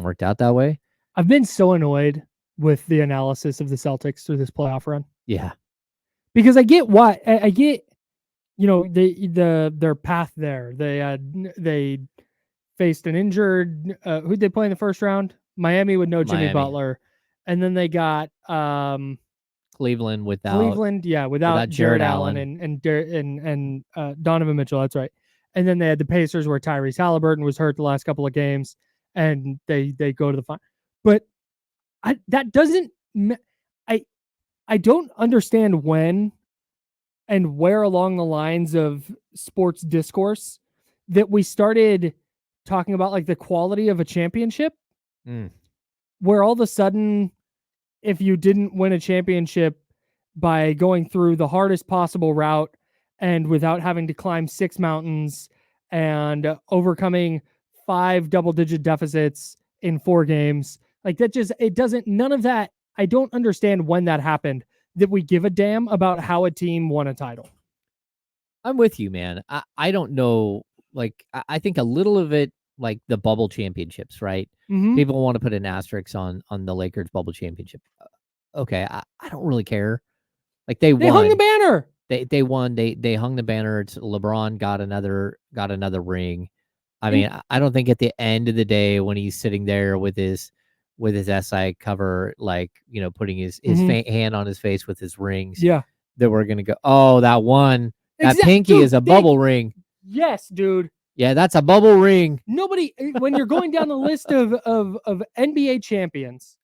worked out that way. I've been so annoyed with the analysis of the Celtics through this playoff run. Yeah. Because I get why. I get, their path there. They faced an injured, who'd they play in the first round? Miami with no Jimmy Butler. And then they got Cleveland without Jared Allen and Donovan Mitchell. That's right. And then they had the Pacers where Tyrese Halliburton was hurt the last couple of games, and they go to the final. But I don't understand when and where along the lines of sports discourse that we started talking about like the quality of a championship, where all of a sudden, if you didn't win a championship by going through the hardest possible route and without having to climb 6 mountains and overcoming 5 double-digit deficits in 4 games, like that none of that. I don't understand when that happened, that we give a damn about how a team won a title. I'm with you, man. I don't know. Like, I think a little of it, like the bubble championships, right? Mm-hmm. People want to put an asterisk on the Lakers bubble championship. Okay, I don't really care. Like they won. They hung the banner. They won. They hung the banner. It's LeBron got another ring. I mean, I don't think at the end of the day when he's sitting there with his SI cover, like, putting his hand on his face with his rings, that we're gonna go, oh, that one, that pinky is a bubble ring. Yes, dude. Yeah, that's a bubble ring. Nobody, when you're going down the list of NBA champions,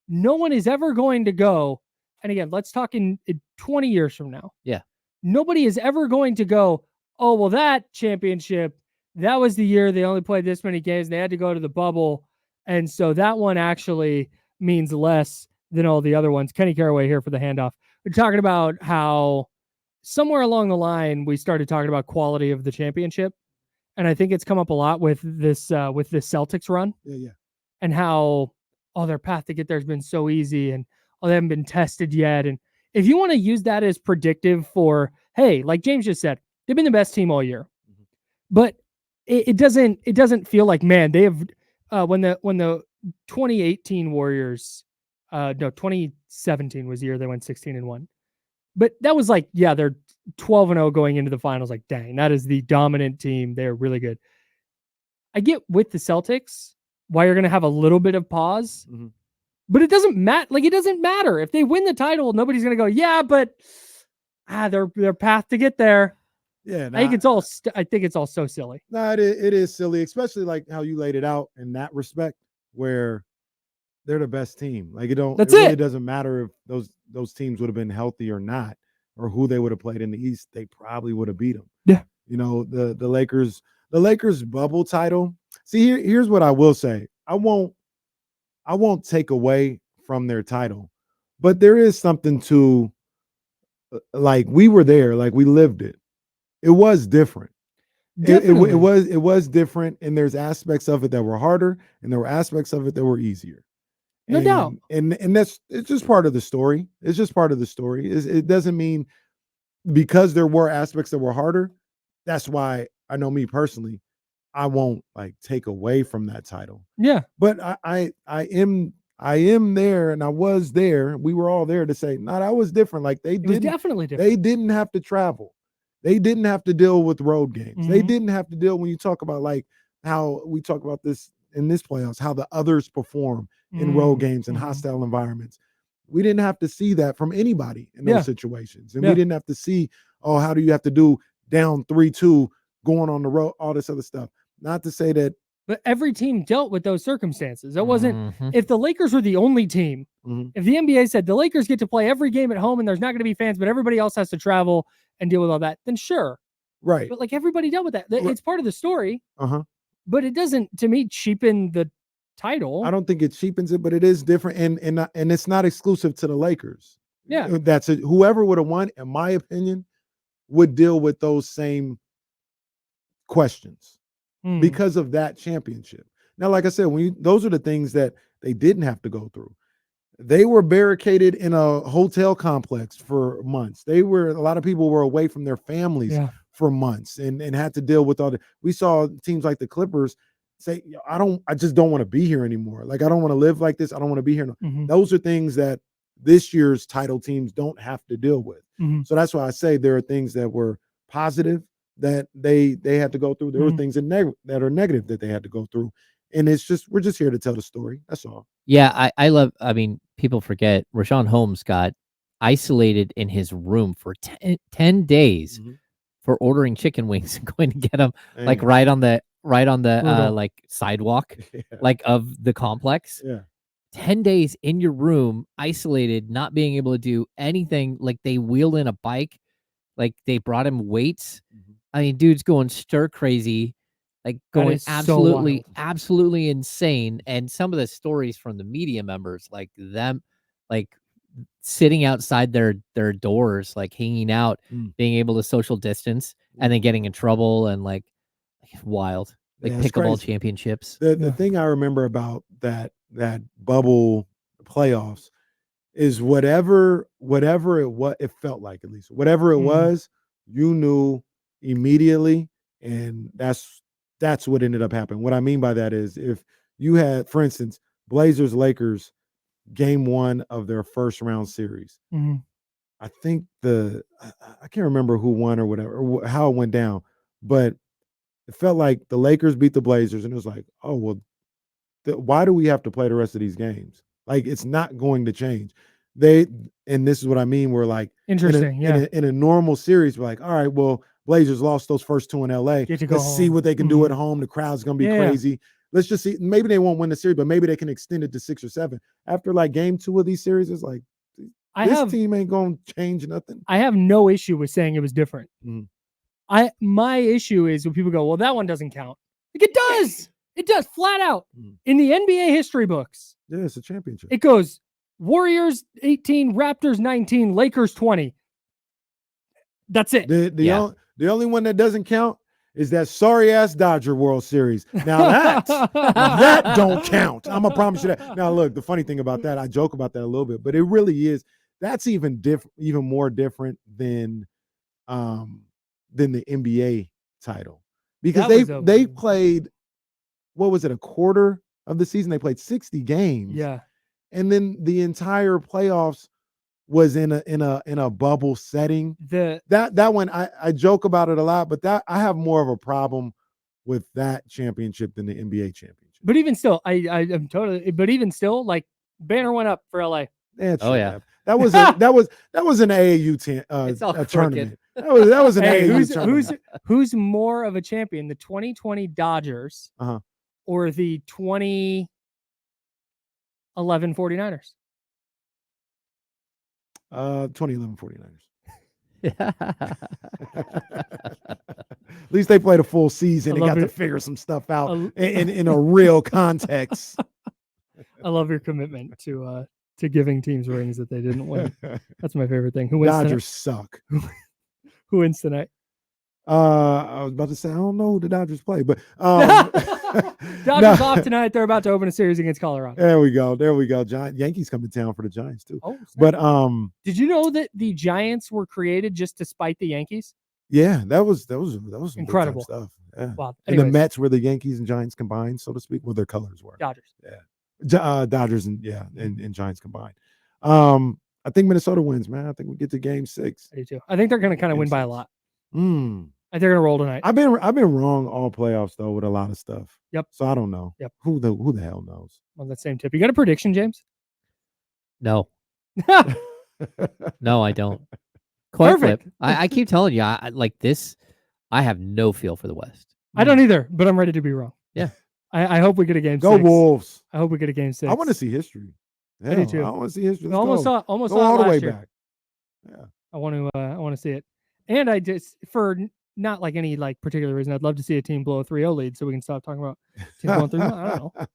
no one is ever going to go. And again, let's talk in 20 years from now. Yeah. Nobody is ever going to go, oh, well, that championship, that was the year they only played this many games. They had to go to the bubble. And so that one actually means less than all the other ones. Kenny Caraway here for the handoff. We're talking about how somewhere along the line, we started talking about quality of the championship. And I think it's come up a lot with this Celtics run. Yeah. And how, their path to get there has been so easy and they haven't been tested yet. And if you want to use that as predictive for, hey, like James just said, they've been the best team all year. But it doesn't feel like, man, they have when the 2018 Warriors, 2017 was the year they went 16-1. But that was like, they're 12-0 going into the finals. Like, dang, that is the dominant team. They're really good. I get with the Celtics why you're going to have a little bit of pause, but it doesn't matter. Like, it doesn't matter if they win the title. Nobody's going to go, but their path to get there. Yeah, I think it's all so silly. No, it is silly, especially like how you laid it out in that respect, where they're the best team. Like, it really doesn't matter if those teams would have been healthy or not, or who they would have played in the East. They probably would have beat them. Yeah, the Lakers bubble title. See, here's what I will say. I won't take away from their title, but there is something to, like, we were there, like we lived it. It was different. It was different, and there's aspects of it that were harder, and there were aspects of it that were easier. No doubt. And it's just part of the story. It's just part of the story. It doesn't mean because there were aspects that were harder. That's why I know me personally, I won't like take away from that title. Yeah. But I am there, and I was there. We were all there to say, no, that was different. Like it was definitely different. They didn't have to travel. They didn't have to deal with road games. They didn't have to deal, when you talk about like how we talk about this in this playoffs, how the others perform in road games and hostile environments. We didn't have to see that from anybody in those situations. And we didn't have to see, how do you have to do down 3-2 going on the road, all this other stuff. Not to say that. But every team dealt with those circumstances. It wasn't, if the Lakers were the only team, if the NBA said the Lakers get to play every game at home and there's not going to be fans, but everybody else has to travel and deal with all that, then sure. Right. But like everybody dealt with that. It's part of the story. But it doesn't, to me, cheapen the title. I don't think it cheapens it, but it is different. And it's not exclusive to the Lakers. Yeah. That's it. Whoever would have won, in my opinion, would deal with those same questions because of that championship. Now, like I said, those are the things that they didn't have to go through. They were barricaded in a hotel complex for months. A lot of people were away from their families for months and had to deal with all we saw teams like the Clippers say, I just don't want to be here anymore. Like, I don't want to live like this. I don't want to be here. Mhm. Those are things that this year's title teams don't have to deal with. Mhm. So that's why I say there are things that were positive that they had to go through. There were things that are negative that they had to go through. And it's just, we're just here to tell the story. That's all. Yeah, I mean, people forget Rashawn Holmes got isolated in his room for 10 days for ordering chicken wings and going to get them like Man. right on the Brutal. like sidewalk Yeah. like of the complex. Yeah. 10 days in your room, isolated, not being able to do anything. Like they wheeled in a bike, like they brought him weights. I mean, dude's going stir crazy, like That going is so wild. absolutely insane. And some of the stories from the media members, like them, like sitting outside their doors, like hanging out, being able to social distance, and then getting in trouble and like wild, like Yeah, it's pickleball crazy. championships. The thing I remember about that bubble playoffs is whatever it was, it felt like, at least whatever it was, you knew immediately, and that's what ended up happening. What I mean by that is, if you had, for instance, Blazers Lakers game 1 of their first round series, I think I can't remember who won or whatever, or how it went down, but it felt like the Lakers beat the Blazers, and it was like, oh well, why do we have to play the rest of these games? Like, it's not going to change. And this is what I mean. We're like, Interesting. in a normal series, we're like, all right, well, Blazers lost those first 2 in LA. Get to go Let's see home. what they can do at home. The crowd's gonna be crazy. Let's just see. Maybe they won't win the series, but maybe they can extend it to 6 or 7. After like game 2 of these series, it's like, this team ain't gonna change nothing. I have no issue with saying it was different. Mhm. My issue is when people go, well, that one doesn't count. Like, it does. It does, flat out. In the NBA history books, Yeah, it's a championship. it goes Warriors 18, Raptors 19, Lakers 20. That's it. The only one that doesn't count is that sorry ass Dodger World Series. Now that don't count. I'm gonna promise you that. Now look, the funny thing about that, I joke about that a little bit, but it really is. That's even more different than the NBA title, because they played, what was it, a quarter of the season? They played 60 games. Yeah. And then the entire playoffs was in a bubble setting. That one, I joke about it a lot, but that I have more of a problem with that championship than the NBA championship. But even still, I'm totally. But even still, like, banner went up for LA. Yeah, that was an AAU tournament. That was an AAU tournament. Who's more of a champion, the 2020 Dodgers or the 2011 49ers? 2011 49ers. At least they played a full season and got to figure some stuff out in a real context. I love your commitment to giving teams rings that they didn't win. That's my favorite thing. Who wins Dodgers suck. Who wins tonight? I was about to say, I don't know who the Dodgers play, but Dodgers off tonight. They're about to open a series against Colorado. There we go. Yankees come to town for the Giants too. Oh, but did you know that the Giants were created just to spite the Yankees? Yeah, that was incredible stuff. Yeah. Wow. And the Mets were the Yankees and Giants combined, so to speak. Well, their colors were Dodgers. Yeah, Dodgers and Giants combined. I think Minnesota wins, man. I think we get to game 6. I do too. I think they're going to kind of win by a lot. I think they're gonna roll tonight. I've been wrong all playoffs though with a lot of stuff. Yep. So I don't know. Yep. Who the hell knows? On that same tip, you got a prediction, James? No. No, I don't. Coin flip. I keep telling you, I like this. I have no feel for the West. I don't either, but I'm ready to be wrong. Yeah. I hope we get a game 6. Go Wolves. I hope we get a game 6. I want to see history. I do too. I want to see history. Almost saw all it the way year. back. Yeah. I want to see it. And I just, for not like any like particular reason, I'd love to see a team blow a 3-0 lead so we can stop talking about teams going 3-0. I don't know.